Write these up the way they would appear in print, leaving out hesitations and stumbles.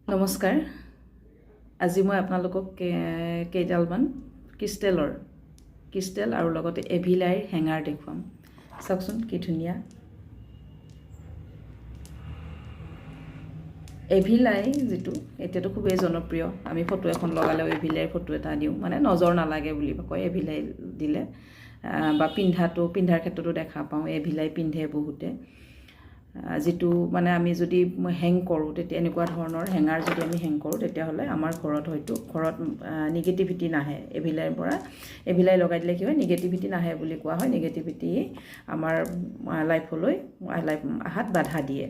নমস্কাৰ আজি মই আপোনালোকক কেইডালমান ক্ৰিষ্টেল আৰু লগতে এভিলাইৰ হেঙাৰ দেখুৱাম চাওকচোন কি ধুনীয়া এভিলাই যেটো এতিয়াতো খুবেই জনপ্ৰিয় আমি ফটো এখন লগালেও এভিলাইৰ ফটো এটা দিওঁ মানে নজৰ নালাগে বুলি কয় এভিলাই দিলে বা পিন্ধাৰ ক্ষেত্ৰতো দেখা পাওঁ এভিলাই পিন্ধে বহুতে যেটো মানে আমি যদি হেং কৰোঁ তেতিয়া এনেকুৱা ধৰণৰ হেঙাৰ যদি আমি হেং কৰোঁ তেতিয়াহ'লে আমাৰ ঘৰত নিগেটিভিটি নাহে এভিলাইৰ পৰা এভিলাই লগাই দিলে কি হয় নিগেটিভিটি নাহে বুলি কোৱা হয় নিগেটিভিটি আমাৰ লাইফলৈ আহাত বাধা দিয়ে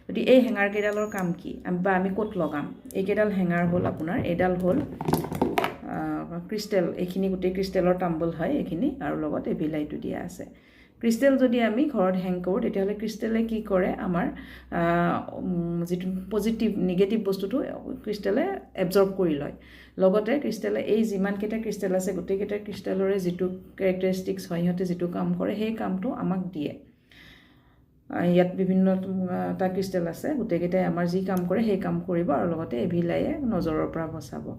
যদি এই হেঙাৰ কেইডালৰ কাম কি বা আমি ক'ত লগাম এইকেইডাল হেঙাৰ হ'ল আপোনাৰ এডাল হ'ল ক্ৰিষ্টেল এইখিনি গোটেই ক্ৰিষ্টেলৰ টাম্বল হয় এইখিনি আৰু লগত এভিলাইটো দিয়া আছে ক্ৰিষ্টেল যদি আমি ঘৰত হেং কৰোঁ তেতিয়াহ'লে ক্ৰিষ্টেলে কি কৰে আমাৰ যেটো পজিটিভ নিগেটিভ বস্তুটো ক্ৰিষ্টেলে এবজৰ্ব কৰি লয় লগতে ক্ৰিষ্টেলে এই যিমানকেইটা ক্ৰিষ্টেল আছে গোটেইকেইটা ক্ৰিষ্টেলৰে যেটো কেৰেক্টাৰিষ্টিক্স হয় সিহঁতে যেটো কাম কৰে সেই কামটো আমাক দিয়ে ইয়াত বিভিন্নটা ক্ৰিষ্টেল আছে গোটেইকেইটাই আমাৰ যি কাম কৰে সেই কাম কৰিব আৰু লগতে এভিলাইয়ে নজৰৰ পৰা বচাব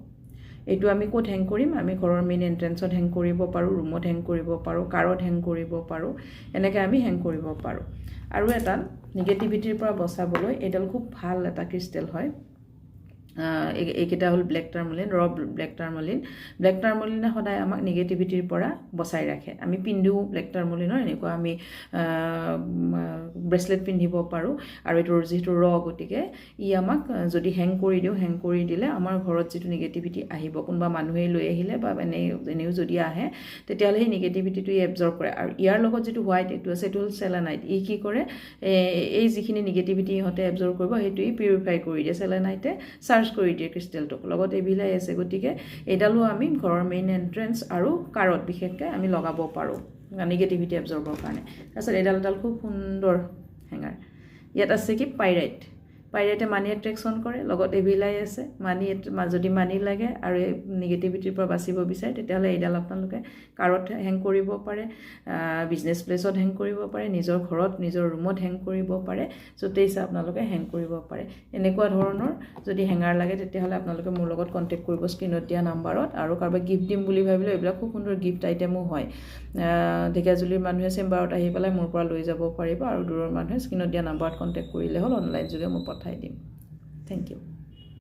এইটো আমি ক'ত হেং কৰিম আমি ঘৰৰ মেইন এন্ট্ৰেন্সত হেং কৰিব পাৰোঁ ৰুমত হেং কৰিব পাৰোঁ কাৰত হেং কৰিব পাৰোঁ এনেকৈ আমি হেং কৰিব পাৰোঁ আৰু এটা নিগেটিভিটিৰ পৰা বচাবলৈ এডাল খুব ভাল এটা ক্ৰিষ্টেল হয় এইকেইটা হ'ল ব্লেক টাৰ্মলিনে সদায় আমাক নিগেটিভিটিৰ পৰা বচাই ৰাখে আমি পিন্ধোঁ ব্লেক টাৰ্মলিনৰ এনেকুৱা আমি ব্ৰেচলেট পিন্ধিব পাৰোঁ আৰু এইটোৰ যিটো গতিকে ই আমাক যদি হেং কৰি দিলে আমাৰ ঘৰত যিটো নিগেটিভিটি আহিব কোনোবা মানুহে লৈ আহিলে বা এনেও যদি আহে তেতিয়াহ'লে সেই নিগেটিভিটিটো এবজৰ্ব কৰে আৰু ইয়াৰ লগত যিটো হোৱাইট এইটো আছে এইটো হ'ল সেলেনাইট ই কি কৰে এই যিখিনি নিগেটিভিটি ইহঁতে এবজৰ্ব কৰিব সেইটোৱে পিউৰিফাই কৰি দিয়ে সেলেনাইটে চাৰ্জ কৰি দিয়ে ক্ৰিষ্টেলটোক লগত এভিলাই আছে গতিকে এইডালো আমি ঘৰৰ মেইন এন্ট্ৰেন্স আৰু কাৰত বিশেষকৈ আমি লগাব পাৰোঁ নিগেটিভিটি এবজৰ্বৰ কাৰণে তাৰপিছত এডাল খুব সুন্দৰ হেঙাৰ ইয়াত আছে কি পাইৰাইটে মানি এট্ৰেকশ্যন কৰে লগত এভিলাই আছে যদি মানি লাগে আৰু নিগেটিভিটিৰ পৰা বাচিব বিচাৰে তেতিয়াহ'লে এইডাল আপোনালোকে কাৰত হেং কৰিব পাৰে বিজনেছ প্লেচত হেং কৰিব পাৰে নিজৰ ঘৰত নিজৰ ৰুমত হেং কৰিব পাৰে য'তেই ইচ্ছা আপোনালোকে হেং কৰিব পাৰে এনেকুৱা ধৰণৰ যদি হেঙাৰ লাগে তেতিয়াহ'লে আপোনালোকে মোৰ লগত কণ্টেক্ট কৰিব স্ক্ৰীনত দিয়া নাম্বাৰত আৰু কাৰোবাক গিফ্ট দিম বুলি ভাবিলে এইবিলাক খুব সুন্দৰ গিফ্ট আইটেমো হয় ঢেকীয়াজুলিৰ মানুহে চেম্বাৰত আহি পেলাই মোৰ পৰা লৈ যাব পাৰিব আৰু দূৰৰ মানুহে স্ক্ৰীনত দিয়া নাম্বাৰত কণ্টেক্ট কৰিলে হ'ল অনলাইন যোগে মই পঠাই দিম থেংক ইউ